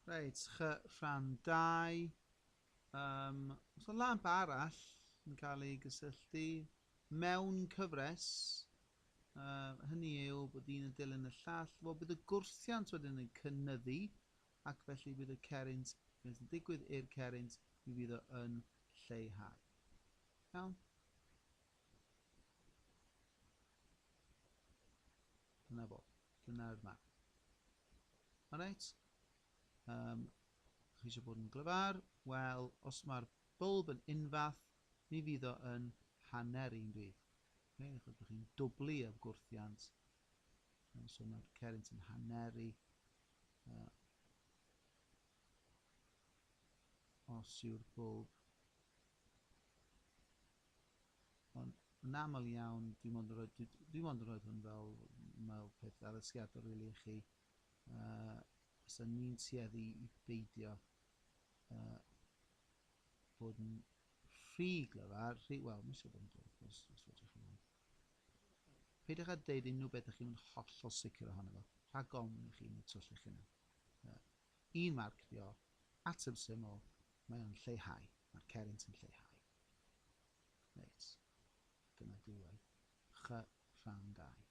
Reit, rhan 2. So lamp arall yn cael ei gysylltu mewn cyfres. Hynny yw bod un yn dilyn y llall. Wel, bydd y gwrthiant wedyn yn cynyddu ac felly bydd y cerrynt, beth yn digwydd i'r cerrynt, mi fydd o yn lleihau. Iawn? Dyna fo. Dyna'r map. Alright? Chi eisiau bod yn glyfar? Wel, os mae'r bwlb yn unfath, mi fydd o yn hanneru'n bydd. Byddwch chi'n dwblu y gwrthiant. So mae'r cerrynt yn hanneru. Os yw'r bwlb. Ond yn aml iawn, dwi'n ond yn rhoi hwn fel peth addysgiadol rili i chi. Os yna ni'n tueddu i beidio bod yn rhy glyfar, wel, mae'n siŵr bod yn dod, os fedrwch chi hwn. Peidiwch â deud unrhyw beth ych chi'n hollol sicr ohono fo. Rhag ofn i chi yn y twll eich yna. Un marcio, ateb syml, mae o'n lleihau. Mae'r cerrynt yn lleihau. Reit. Dyna diwedd. Rhan 2.